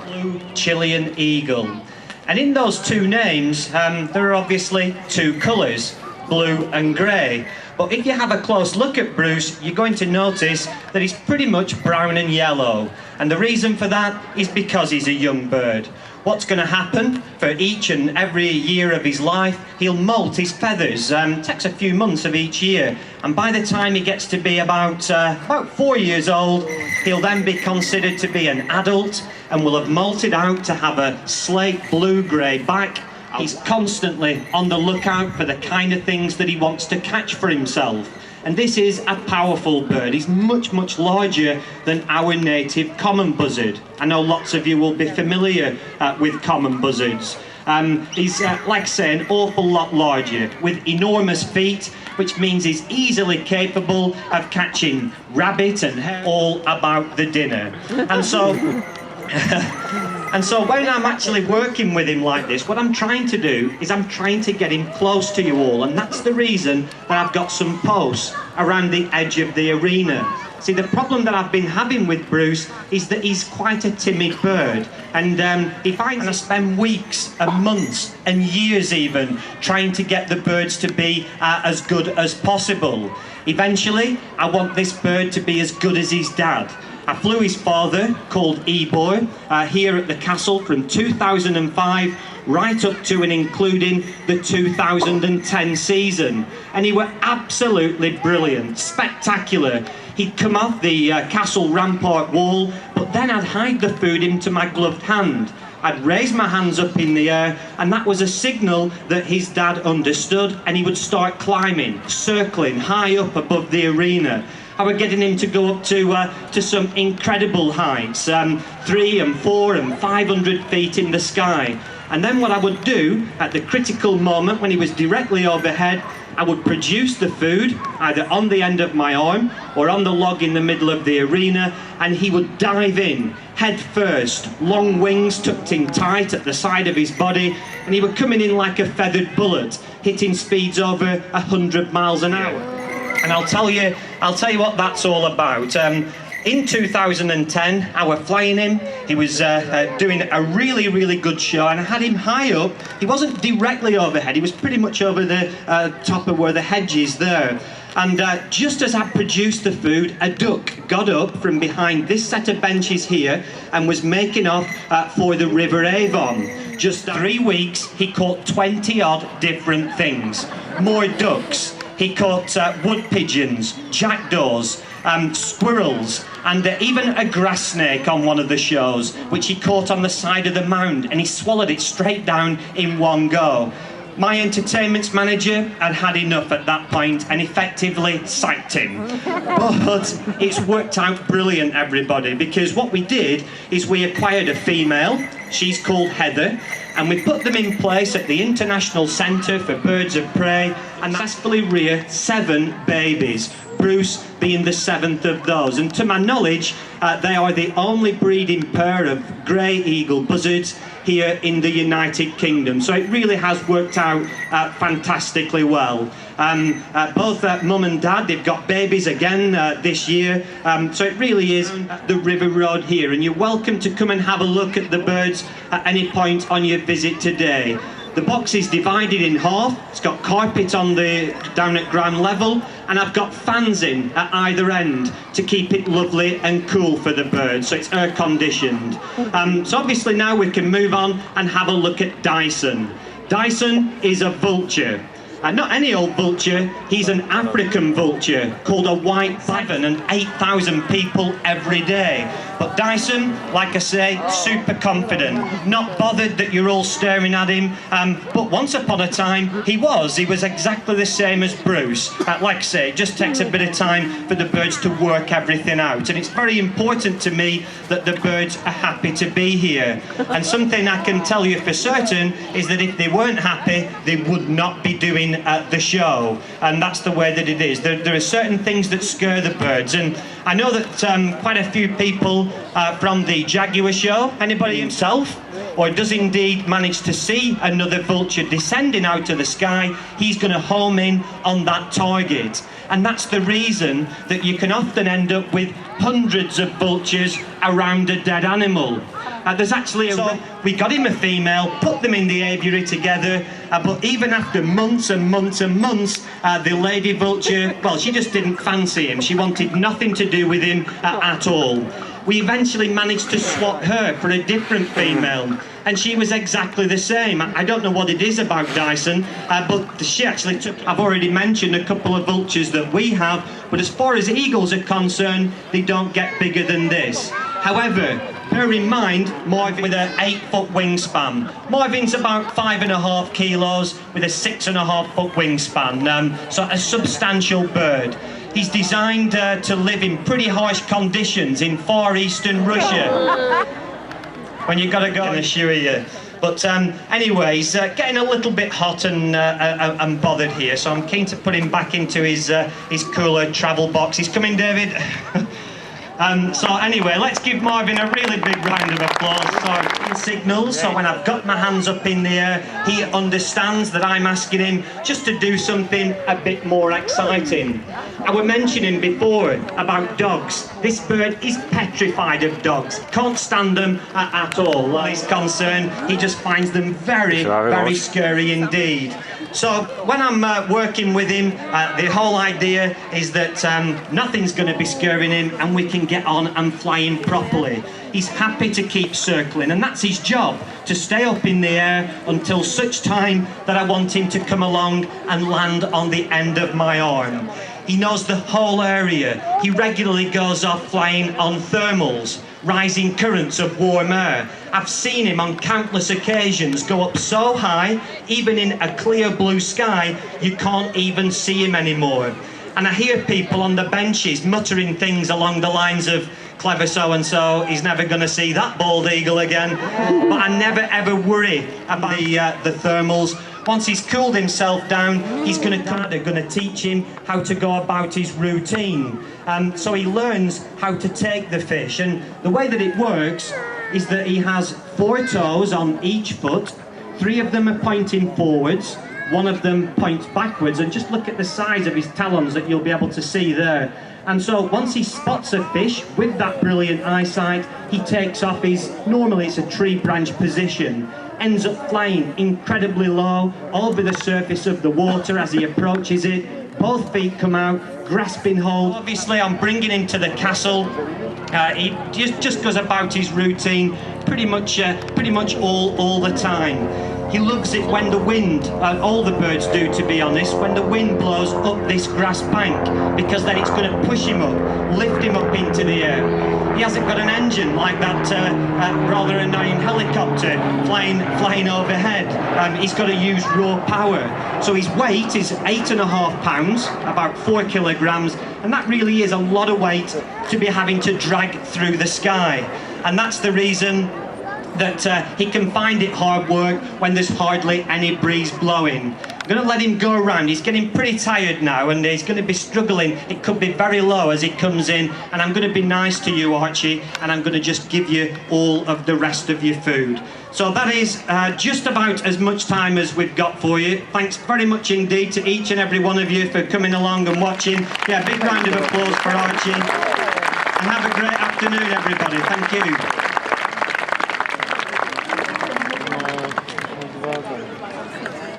Blue Chilean eagle. And in those two names, there are obviously two colours, blue and grey. But if you have a close look at Bruce, you're going to notice that he's pretty much brown and yellow. And the reason for that is because he's a young bird. What's going to happen for each and every year of his life, he'll molt his feathers. Takes a few months of each year. And by the time he gets to be about 4 years old, he'll then be considered to be an adult and will have molted out to have a slate blue-grey back. He's constantly on the lookout for the kind of things that he wants to catch for himself. And this is a powerful bird. He's much, much larger than our native common buzzard. I know lots of you will be familiar with common buzzards. He's, like I say, an awful lot larger, with enormous feet, which means he's easily capable of catching rabbit and hare all about the dinner. And so... And so when I'm actually working with him like this, what I'm trying to do is I'm trying to get him close to you all, and that's the reason that I've got some posts around the edge of the arena. See, the problem that I've been having with Bruce is that he's quite a timid bird, and he finds I spend weeks and months and years even trying to get the birds to be as good as possible. Eventually, I want this bird to be as good as his dad. I flew his father, called Ebor, here at the castle from 2005 right up to and including the 2010 season. And he were absolutely brilliant, spectacular. He'd come off the castle rampart wall, but then I'd hide the food into my gloved hand. I'd raise my hands up in the air, and that was a signal that his dad understood, and he would start climbing, circling high up above the arena. I were getting him to go up to some incredible heights, 3 and 4 and 500 feet in the sky. And then what I would do at the critical moment when he was directly overhead, I would produce the food either on the end of my arm or on the log in the middle of the arena, and he would dive in head first, long wings tucked in tight at the side of his body, and he would come in like a feathered bullet, hitting speeds over 100 miles an hour. And I'll tell you what that's all about. In 2010, I was flying him. He was doing a really, really good show, and I had him high up. He wasn't directly overhead. He was pretty much over the top of where the hedge is there. And just as I produced the food, a duck got up from behind this set of benches here and was making off for the River Avon. Just 3 weeks, he caught 20-odd different things. More ducks. He caught wood pigeons, jackdaws, squirrels, and even a grass snake on one of the shows, which he caught on the side of the mound, and he swallowed it straight down in one go. My entertainments manager had had enough at that point and effectively sacked him. But it's worked out brilliant, everybody, because what we did is we acquired a female. She's called Heather, and we put them in place at the International Centre for Birds of Prey and successfully rear 7 babies, Bruce being the 7th of those. And to my knowledge, they are the only breeding pair of grey eagle buzzards here in the United Kingdom. So it really has worked out fantastically well. Both mum and dad, they've got babies again this year. So it really is the River Road here, and you're welcome to come and have a look at the birds at any point on your visit today. The box is divided in half. It's got carpet on down at ground level, and I've got fans in at either end to keep it lovely and cool for the birds, so it's air conditioned. So obviously now we can move on and have a look at Dyson. Dyson is a vulture. Not any old vulture, he's an African vulture called a white Seven, and 8,000 people every day. But Dyson, like I say, super confident, not bothered that you're all staring at him. But once upon a time, he was exactly the same as Bruce. Like I say, it just takes a bit of time for the birds to work everything out. And it's very important to me that the birds are happy to be here. And something I can tell you for certain is that if they weren't happy, they would not be doing watching the show, and that's the way that it is. There are certain things that scare the birds, and I know that quite a few people from the Jaguar show, anybody himself, or does indeed manage to see another vulture descending out of the sky, he's going to home in on that target. And that's the reason that you can often end up with hundreds of vultures around a dead animal. There's actually we got him a female, put them in the aviary together, but even after months and months and months, the lady vulture, well, she just didn't fancy him. She wanted nothing to do with him at all. We eventually managed to swap her for a different female, and she was exactly the same. I don't know what it is about Dyson, but she actually took... I've already mentioned a couple of vultures that we have, but as far as eagles are concerned, they don't get bigger than this. However, bear in mind, Marvin with an 8-foot wingspan. Marvin's about 5.5 kilos with a 6.5-foot wingspan, so a substantial bird. He's designed to live in pretty harsh conditions in far eastern Russia. When you've got to go, I can assure you. But anyways, getting a little bit hot and bothered here, so I'm keen to put him back into his cooler travel box. He's coming, David. So anyway, let's give Marvin a really big round of applause. So signals, so when I've got my hands up in the air, he understands that I'm asking him just to do something a bit more exciting. I was mentioning before about dogs. This bird is petrified of dogs. Can't stand them at all. Where he's concerned, he just finds them very, very scary indeed. So when I'm working with him, the whole idea is that nothing's going to be scaring him, and we can get on and fly him properly. He's happy to keep circling, and that's his job, to stay up in the air until such time that I want him to come along and land on the end of my arm. He knows the whole area. He regularly goes off flying on thermals, rising currents of warm air. I've seen him on countless occasions go up so high, even in a clear blue sky, you can't even see him anymore. And I hear people on the benches muttering things along the lines of, "Clever so-and-so, he's never going to see that bald eagle again." But I never ever worry about the thermals. Once he's cooled himself down, he's going to teach him how to go about his routine. So he learns how to take the fish. And the way that it works is that he has 4 toes on each foot. 3 of them are pointing forwards. 1 of them points backwards, and just look at the size of his talons that you'll be able to see there. And so once he spots a fish with that brilliant eyesight, he takes off normally it's a tree branch position, ends up flying incredibly low over the surface of the water as he approaches it. Both feet come out, grasping hold. Obviously I'm bringing him to the castle. He just goes about his routine pretty much all the time. He loves it when the wind, all the birds do to be honest, when the wind blows up this grass bank, because then it's going to push him up, lift him up into the air. He hasn't got an engine like that rather annoying helicopter flying overhead. He's got to use raw power. So his weight is 8.5 pounds, about 4 kilograms, and that really is a lot of weight to be having to drag through the sky. And that's the reason that he can find it hard work when there's hardly any breeze blowing. I'm going to let him go around. He's getting pretty tired now, and he's going to be struggling. It could be very low as he comes in, and I'm going to be nice to you, Archie, and I'm going to just give you all of the rest of your food. So that is just about as much time as we've got for you. Thanks very much indeed to each and every one of you for coming along and watching. Yeah, big round of applause for Archie. And have a great afternoon, everybody. Thank you.